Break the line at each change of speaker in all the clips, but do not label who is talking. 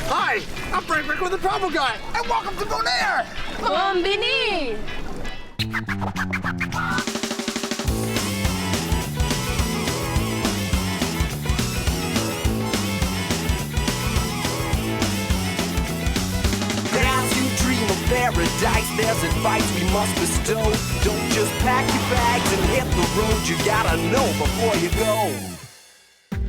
Hi, I'm Frank Rick with the Travel Guy, and welcome to Bonaire!
Bombini!
As you dream of paradise, there's advice we must bestow. Don't just pack your bags and hit the road, you gotta know before you go.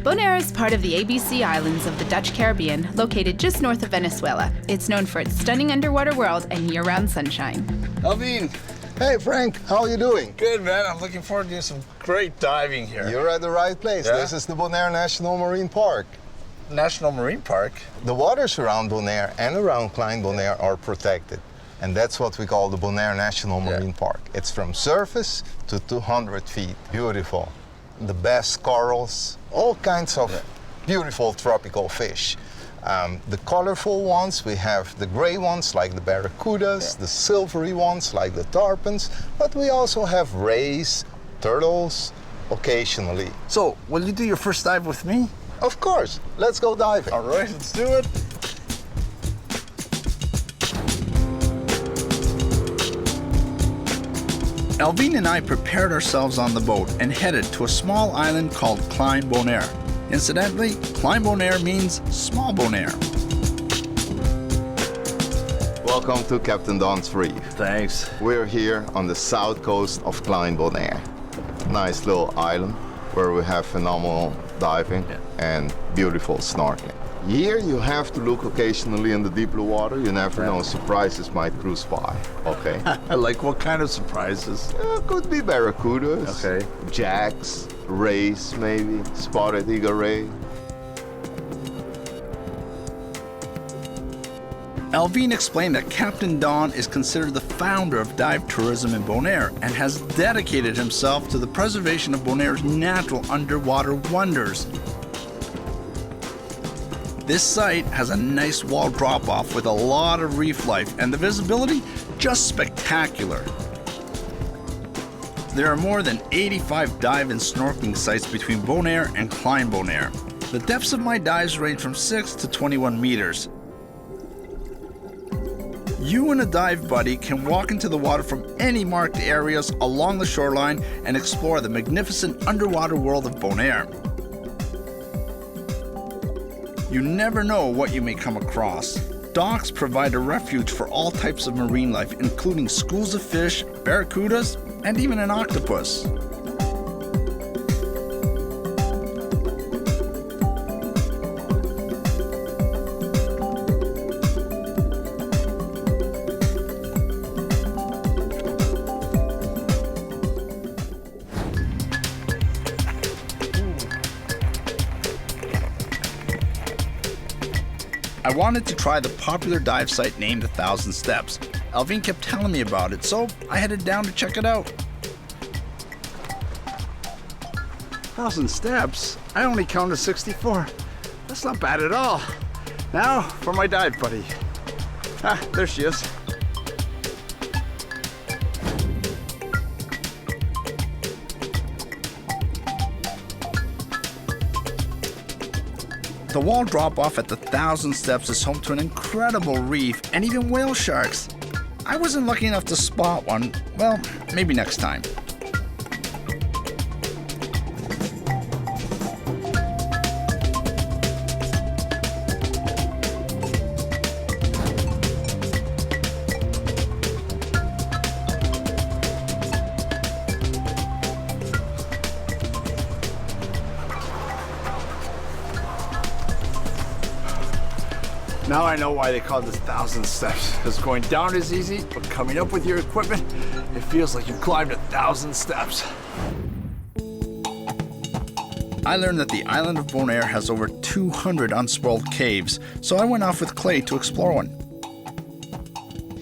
Bonaire is part of the ABC Islands of the Dutch Caribbean, located just north of Venezuela. It's known for its stunning underwater world and year-round sunshine.
Alvin.
Hey Frank, how are you doing?
Good, man. I'm looking forward to doing some great diving here.
You're at the right place.
Yeah?
This is the Bonaire National Marine Park.
National Marine Park?
The waters around Bonaire and around Klein Bonaire are protected. And that's what we call the Bonaire National Marine Park. It's from surface to 200 feet. Beautiful. The best corals, all kinds of beautiful tropical fish. The colorful ones, we have the gray ones like the barracudas, the silvery ones like the tarpons, but we also have rays, turtles, occasionally.
So, will you do your first dive with me?
Of course, let's go diving.
All right, let's do it. Alvin and I prepared ourselves on the boat and headed to a small island called Klein Bonaire. Incidentally, Klein Bonaire means small Bonaire.
Welcome to Captain Don's Reef.
Thanks.
We're here on the south coast of Klein Bonaire. Nice little island where we have phenomenal diving and beautiful snorkeling. Here you have to look occasionally in the deep blue water. You never know, surprises might cruise by, okay?
Like what kind of surprises?
Could be barracudas,
Okay.
jacks, rays maybe, spotted eagle ray.
Alvin explained that Captain Don is considered the founder of dive tourism in Bonaire and has dedicated himself to the preservation of Bonaire's natural underwater wonders. This site has a nice wall drop-off with a lot of reef life, and the visibility just spectacular. There are more than 85 dive and snorkeling sites between Bonaire and Klein Bonaire. The depths of my dives range from 6 to 21 meters. You and a dive buddy can walk into the water from any marked areas along the shoreline and explore the magnificent underwater world of Bonaire. You never know what you may come across. Docks provide a refuge for all types of marine life, including schools of fish, barracudas, and even an octopus. I wanted to try the popular dive site named 1,000 Steps. Alvin kept telling me about it, so I headed down to check it out. 1,000 steps? I only counted 64. That's not bad at all. Now for my dive buddy. Ah, there she is. The wall drop-off at the 1,000 Steps is home to an incredible reef and even whale sharks. I wasn't lucky enough to spot one. Well, maybe next time. Now I know why they call this 1,000 steps. Because going down is easy, but coming up with your equipment, it feels like you've climbed 1,000 steps. I learned that the island of Bonaire has over 200 unspoiled caves, so I went off with Clay to explore one.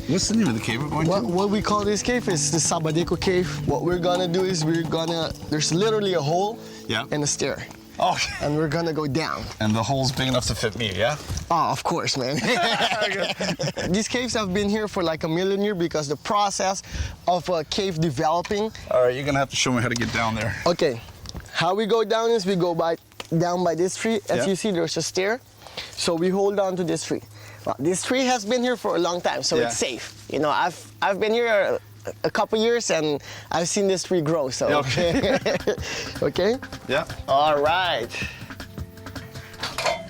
What's the name of the cave we're going to?
What we call this cave is the Sabadeco cave. What we're gonna do is there's literally a hole and a stair.
Oh.
And we're gonna go down.
And the hole's big enough to fit me, yeah?
Oh, of course, man. These caves have been here for like 1 million years because the process of a cave developing.
All right, you're gonna have to show me how to get down there.
Okay, how we go down is we go by down by this tree. As
Yeah.
you see, there's a stair. So we hold on to this tree. Well, this tree has been here for a long time, so
Yeah.
it's safe. You know, I've been here a couple years and I've seen this tree grow, so.
Okay.
Okay?
Yeah.
All right.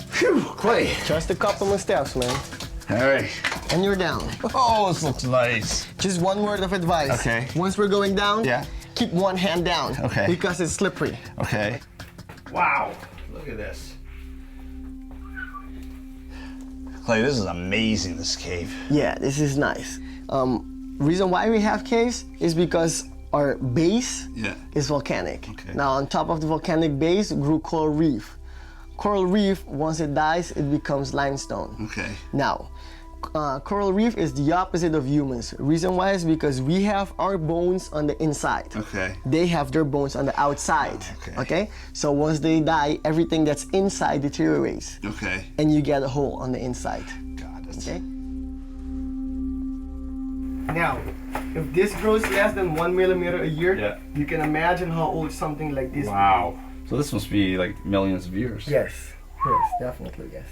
Phew, Clay.
Just a couple more steps, man.
All right.
And you're down.
Oh, this looks nice.
Just one word of advice.
Okay.
Once we're going down,
Yeah.
keep one hand down.
Okay.
Because it's slippery.
Okay. Wow, look at this. Clay, this is amazing, this cave.
Yeah, this is nice. Reason why we have caves is because our base
Yeah.
is volcanic.
Okay.
Now on top of the volcanic base grew coral reef. Coral reef, once it dies, it becomes limestone.
Okay.
Now, coral reef is the opposite of humans. Reason why is because we have our bones on the inside.
Okay.
They have their bones on the outside.
Okay.
So once they die, everything that's inside deteriorates.
Okay.
And you get a hole on the inside.
God, that's...
Okay? Now, if this grows less than 1 millimeter a year,
Yeah.
you can imagine how old something like this
Wow. So this must be like millions of years.
Yes, yes, definitely, yes.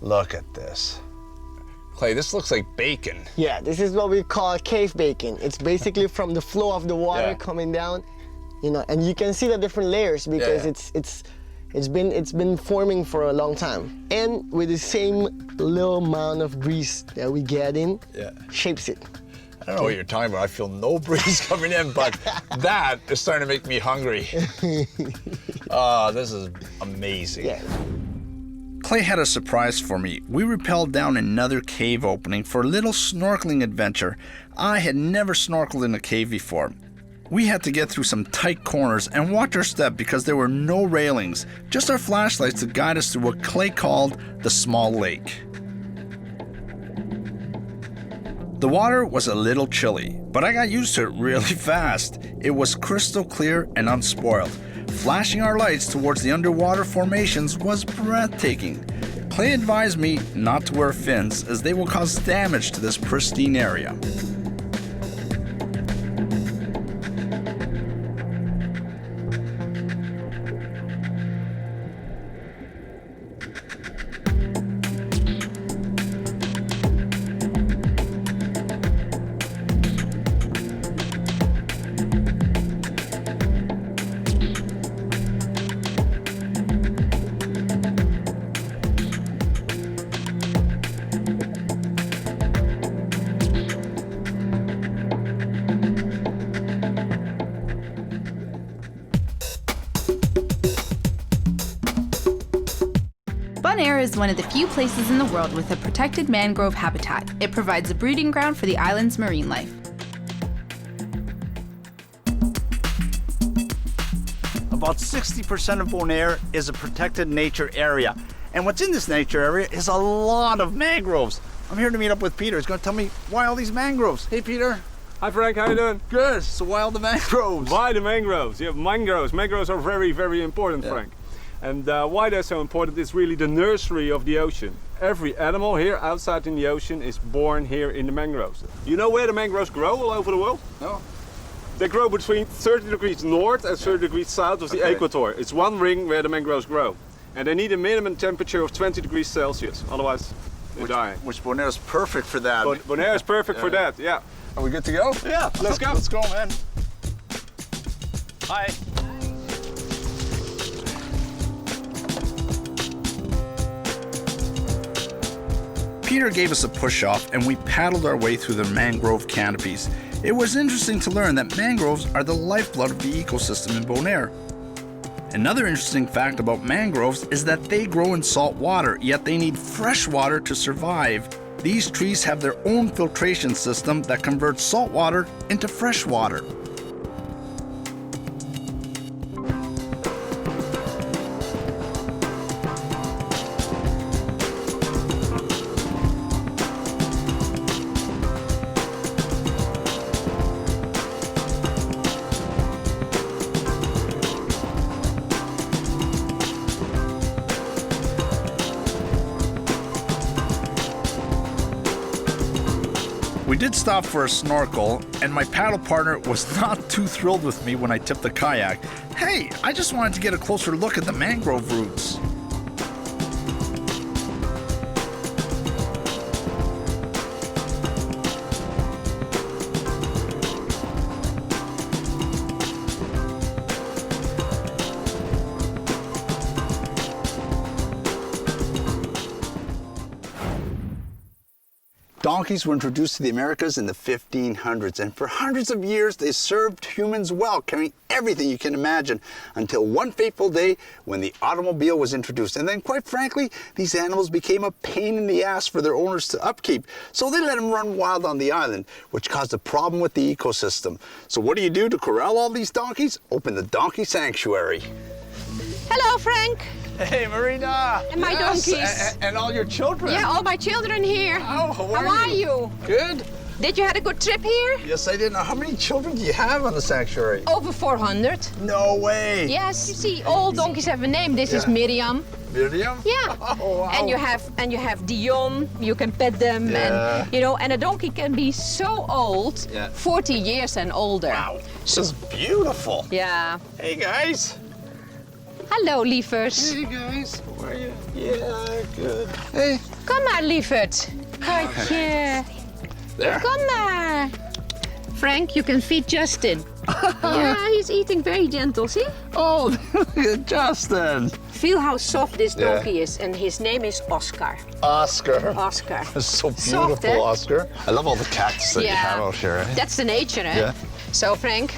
Look at this.
Clay, this looks like bacon.
Yeah, this is what we call cave bacon. It's basically from the flow of the water
Yeah.
coming down, you know, and you can see the different layers because
Yeah.
it's been forming for a long time. And with the same little amount of grease that we get in,
Yeah.
shapes it.
I don't know what you're talking about. I feel no breeze coming in, but that is starting to make me hungry. Oh, this is amazing.
Yeah.
Clay had a surprise for me. We rappelled down another cave opening for a little snorkeling adventure. I had never snorkeled in a cave before. We had to get through some tight corners and watch our step because there were no railings, just our flashlights to guide us through what Clay called the small lake. The water was a little chilly, but I got used to it really fast. It was crystal clear and unspoiled. Flashing our lights towards the underwater formations was breathtaking. Clay advised me not to wear fins as they will cause damage to this pristine area.
Bonaire is one of the few places in the world with a protected mangrove habitat. It provides a breeding ground for the island's marine life.
About 60% of Bonaire is a protected nature area. And what's in this nature area is a lot of mangroves. I'm here to meet up with Peter. He's going to tell me why all these mangroves. Hey, Peter.
Hi Frank, how you doing?
Good. So why all the mangroves?
Why the mangroves? Yeah, mangroves. Mangroves are very, very important, Frank. And why they're so important is really the nursery of the ocean. Every animal here outside in the ocean is born here in the mangroves. You know where the mangroves grow all over the world?
No.
They grow between 30 degrees north and 30 degrees south of the equator. It's one ring where the mangroves grow. And they need a minimum temperature of 20 degrees Celsius, otherwise they're dying.
Which Bonaire is perfect for that.
Bonaire is perfect for that, yeah.
Are we good to go?
Yeah, let's go.
Let's go, man.
Hi.
Peter gave us a push-off and we paddled our way through the mangrove canopies. It was interesting to learn that mangroves are the lifeblood of the ecosystem in Bonaire. Another interesting fact about mangroves is that they grow in salt water, yet they need fresh water to survive. These trees have their own filtration system that converts salt water into fresh water. We We did stop for a snorkel, and my paddle partner was not too thrilled with me when I tipped the kayak. Hey, I just wanted to get a closer look at the mangrove roots. Donkeys were introduced to the Americas in the 1500s, and for hundreds of years they served humans well, carrying everything you can imagine, until one fateful day when the automobile was introduced. And then, quite frankly, these animals became a pain in the ass for their owners to upkeep, so they let them run wild on the island, which caused a problem with the ecosystem. So what do you do to corral all these donkeys? Open the donkey sanctuary.
Hello, Frank.
Hey, Marina.
And my donkeys.
And all your children.
Yeah, all my children here.
Oh, how
are you?
Good.
Did you have a good trip here?
Yes, I did. Now, how many children do you have on the sanctuary?
Over 400.
No way.
Yes, you see, all donkeys have a name. This is Miriam.
Miriam?
Yeah.
Oh, wow.
And you have Dion. You can pet them,
Yeah.
and and a donkey can be so old, 40 years and older.
Wow, this is beautiful.
Yeah.
Hey, guys.
Hallo, lieverd.
Hey, guys. How are you? Yeah, good. Hey.
Kom maar, lieverd. Hartje.
There.
Kom maar. Frank, you can feed Justin. Yeah, he's eating very gentle, see?
Oh, Justin.
Feel how soft this donkey is, and his name is Oscar.
Oscar.
Oscar.
It's so
Soft,
beautiful,
eh?
Oscar. I love all the cactus that you have out here. Eh?
That's the nature, eh?
Yeah.
So, Frank,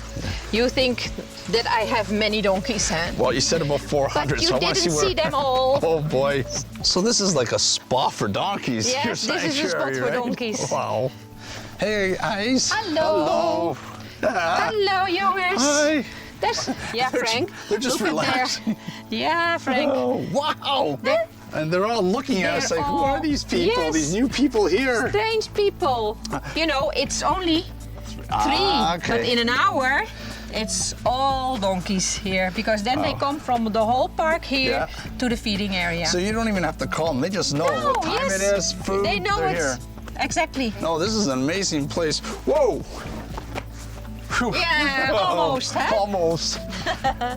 you think that I have many donkeys, eh?
Well, you said about 400,
But you
so I want to
didn't
see where...
see them all.
Oh, boy. So this is like a spa for donkeys.
Yes,
your
this is a spot
sanctuary,
for
right?
donkeys.
Wow. Hey, guys.
Hello. Hello, jongens.
Hi.
Yeah, Frank.
They're just
look at
relaxing.
Yeah, Frank.
Oh, wow. And they're all looking at us like, who are these people?
Yes.
These new people here.
Strange people. You know, it's only 3,
okay.
but in an hour, it's all donkeys here, because then they come from the whole park here to the feeding area.
So you don't even have to call them. They just know what time it is, food,
They know
they're
it.
here.
Exactly.
No, this is an amazing place. Whoa! Whew.
Yeah, almost, huh?
Almost.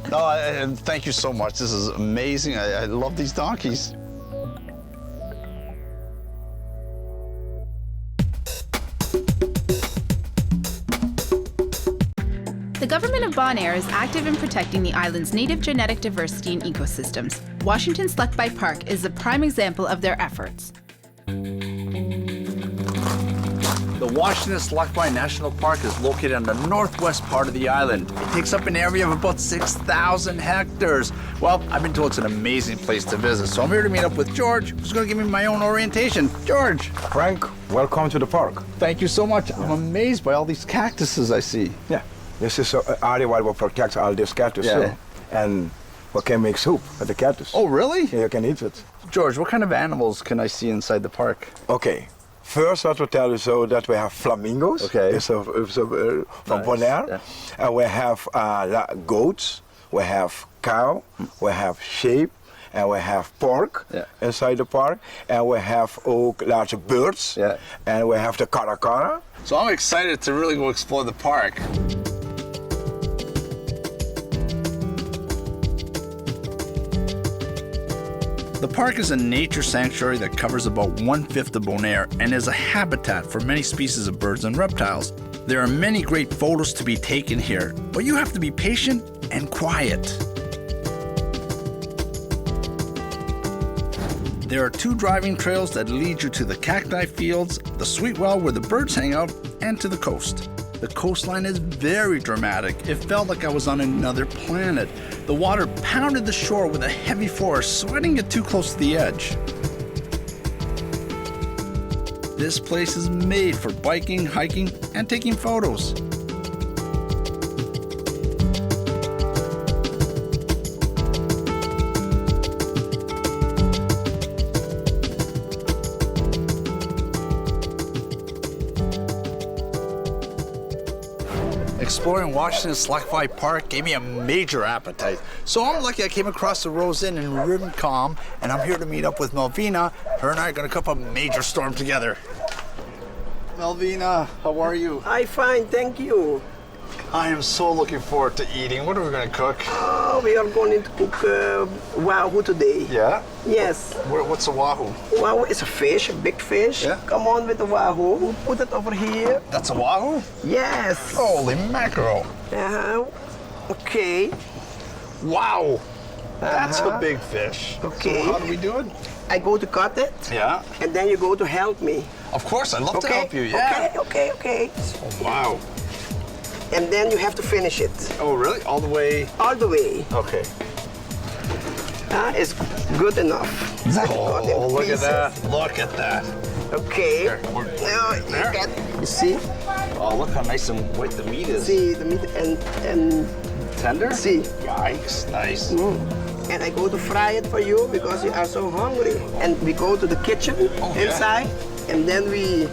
No, and thank you so much. This is amazing. I love these donkeys.
The government of Bonaire is active in protecting the island's native genetic diversity and ecosystems. Washington Slagbaai Park is a prime example of their efforts.
The Washington Slagbaai National Park is located on the northwest part of the island. It takes up an area of about 6,000 hectares. Well, I've been told it's an amazing place to visit, so I'm here to meet up with George, who's going to give me my own orientation. George.
Frank, welcome to the park.
Thank you so much. I'm amazed by all these cactuses I see.
Yeah, this is an area where we protect all these cactus too. And we can make soup with the cactus.
Oh, really?
Yeah, you can eat it.
George, what kind of animals can I see inside the park?
Okay. First, I will tell you so that we have flamingos.
Okay.
It's from
Nice.
Bonaire.
Yeah.
And we have goats. We have cow. We have sheep. And we have pork inside the park. And we have ook large birds.
Yeah.
And we have the caracara.
So I'm excited to really go explore the park. The park is a nature sanctuary that covers about 1/5 of Bonaire and is a habitat for many species of birds and reptiles. There are many great photos to be taken here, but you have to be patient and quiet. There are 2 driving trails that lead you to the cacti fields, the sweet well where the birds hang out, and to the coast. The coastline is very dramatic. It felt like I was on another planet. The water pounded the shore with a heavy force, so I didn't get too close to the edge. This place is made for biking, hiking, and taking photos. Exploring Washington Slagbaai Park gave me a major appetite. So I'm lucky I came across the Rose Inn in Rincon, and I'm here to meet up with Malvina. Her and I are going to cook up a major storm together. Melvina, how are you?
I fine, thank you.
I am so looking forward to eating. What are we going to cook?
Oh, we are going to cook Wahoo today.
Yeah?
Yes.
What's a Wahoo?
Wahoo is a fish, a big fish.
Yeah.
Come on with the Wahoo. Put it over here.
That's a Wahoo?
Yes.
Holy mackerel.
Okay.
Wow. That's a big fish.
Okay.
So how do we do it?
I go to cut it.
Yeah.
And then you go to help me.
Of course, I'd love to
Okay.
help you. Yeah.
Okay.
Oh, wow.
And then you have to finish it.
Oh, really? All the way?
All the way.
Okay.
It's good enough. Cut in
Oh, look
pieces.
at that. Look at that.
Okay.
There,
Now
there.
you see?
Oh, look how nice and white the meat is.
See the meat and
Tender?
see.
Yikes. Nice.
And I go to fry it for you because you are so hungry. And we go to the kitchen
yeah.
inside, and then we.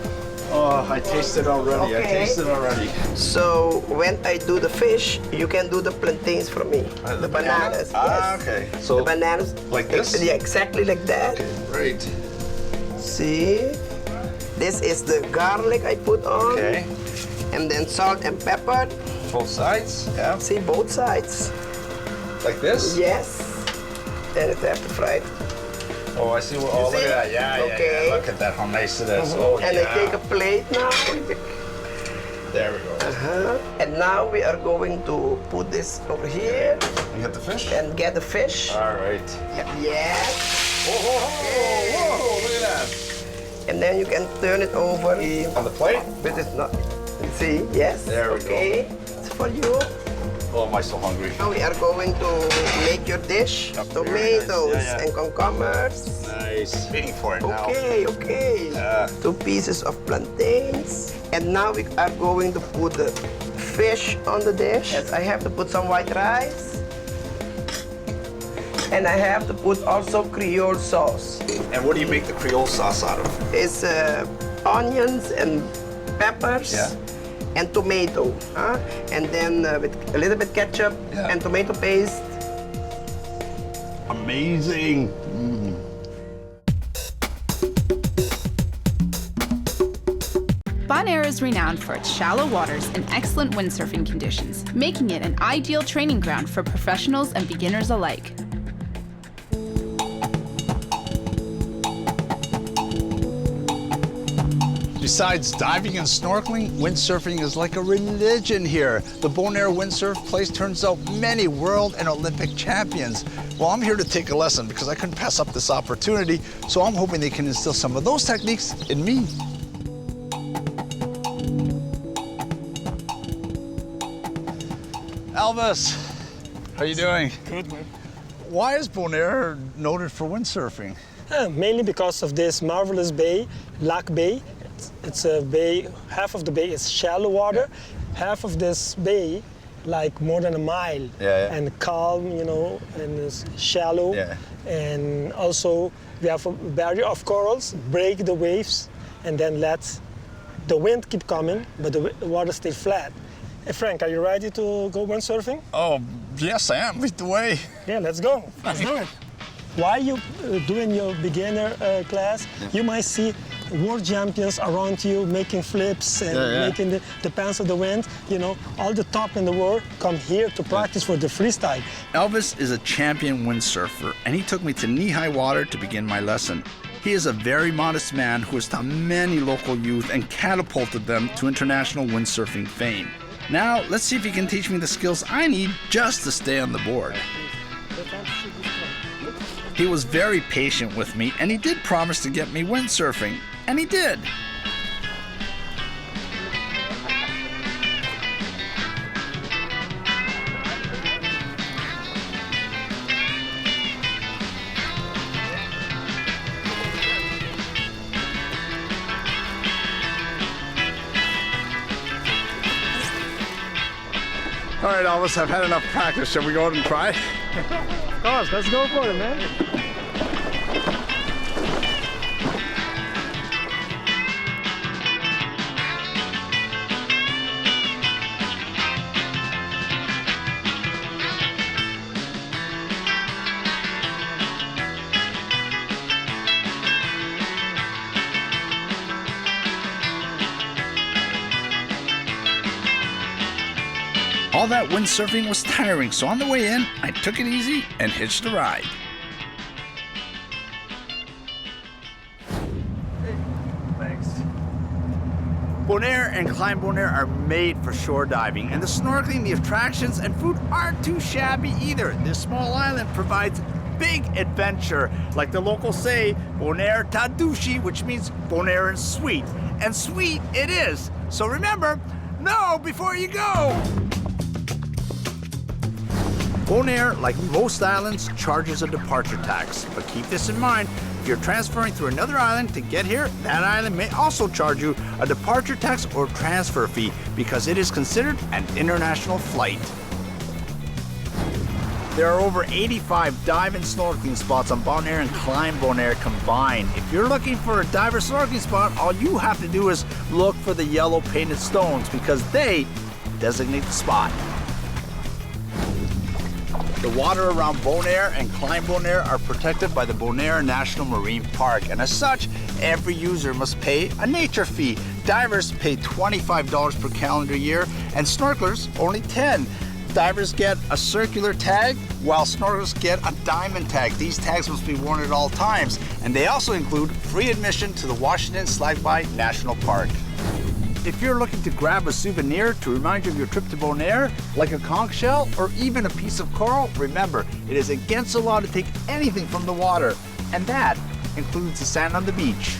Oh, I tasted already. I
Okay.
tasted already.
So when I do the fish, you can do the plantains for me. The bananas.
Ah,
yes.
okay. So
The bananas.
like this?
Yeah, exactly like that.
Okay, great.
See? This is the garlic I put on.
Okay.
And then salt and pepper.
Both sides. Yeah.
See both sides.
Like this?
Yes. Then it have to fry it.
Oh, I see. Oh, look
see?
at that. Yeah,
Okay.
yeah. Look at that. How nice it is. Oh,
And
yeah.
I take a plate now.
There we go.
And now we are going to put this over here
You get the fish?
and get the fish.
All right.
Yes.
Whoa, whoa, whoa, whoa, look at that.
And then you can turn it over.
On the plate?
But it's not. See? Yes.
There we go.
Okay. It's for you.
Oh, am I so hungry?
Now we are going to make your dish.
Very
Tomatoes
nice. Yeah, yeah.
and cucumbers.
Nice. Waiting for it now.
Okay.
Yeah.
2 pieces of plantains. And now we are going to put the fish on the dish. Yes, I have to put some white rice. And I have to put also Creole sauce.
And what do you make the Creole sauce out of?
It's onions and peppers.
Yeah.
And tomato. And then with a little bit ketchup
Yeah.
and tomato paste.
Amazing.
Bonaire is renowned for its shallow waters and excellent windsurfing conditions, making it an ideal training ground for professionals and beginners alike.
Besides diving and snorkeling, windsurfing is like a religion here. The Bonaire windsurf place turns out many world and Olympic champions. Well, I'm here to take a lesson because I couldn't pass up this opportunity, so I'm hoping they can instill some of those techniques in me. Elvis, how you doing?
Good, man.
Why is Bonaire noted for windsurfing?
Mainly because of this marvelous bay, Lac Bay. It's a bay, half of the bay is shallow water, half of this bay, like more than a mile, and calm, you know, and it's shallow.
Yeah.
And also we have a barrier of corals, break the waves, and then let the wind keep coming, but the water stay flat. Hey Frank, are you ready to go windsurfing?
Oh, yes, I am. Lead the way.
Yeah, let's go. Let's do it. While you doing your beginner class, you might see world champions around you making flips and making the pants of the wind. You know, all the top in the world come here to practice for the freestyle.
Elvis is a champion windsurfer, and he took me to knee-high water to begin my lesson. He is a very modest man who has taught many local youth and catapulted them to international windsurfing fame. Now, let's see if he can teach me the skills I need just to stay on the board. He was very patient with me, and he did promise to get me windsurfing, and he did. All right, Elvis, I've had enough practice. Shall we go out and try?
Of course, let's go for it, man.
All that windsurfing was tiring, so on the way in, I took it easy and hitched a ride. Thanks. Bonaire and Klein Bonaire are made for shore diving, and the snorkeling, the attractions, and food aren't too shabby either. This small island provides big adventure. Like the locals say, Bonaire Tadushi, which means Bonaire and sweet. And sweet it is. So remember, know before you go. Bonaire, like most islands, charges a departure tax. But keep this in mind, if you're transferring through another island to get here, that island may also charge you a departure tax or transfer fee because it is considered an international flight. There are over 85 dive and snorkeling spots on Bonaire and Klein Bonaire combined. If you're looking for a dive or snorkeling spot, all you have to do is look for the yellow painted stones because they designate the spot. The water around Bonaire and Klein Bonaire are protected by the Bonaire National Marine Park, and as such, every user must pay a nature fee. Divers pay $25 per calendar year, and snorkelers only $10. Divers get a circular tag, while snorkelers get a diamond tag. These tags must be worn at all times, and they also include free admission to the Washington Slagbaai National Park. If you're looking to grab a souvenir to remind you of your trip to Bonaire, like a conch shell or even a piece of coral, remember, it is against the law to take anything from the water, and that includes the sand on the beach.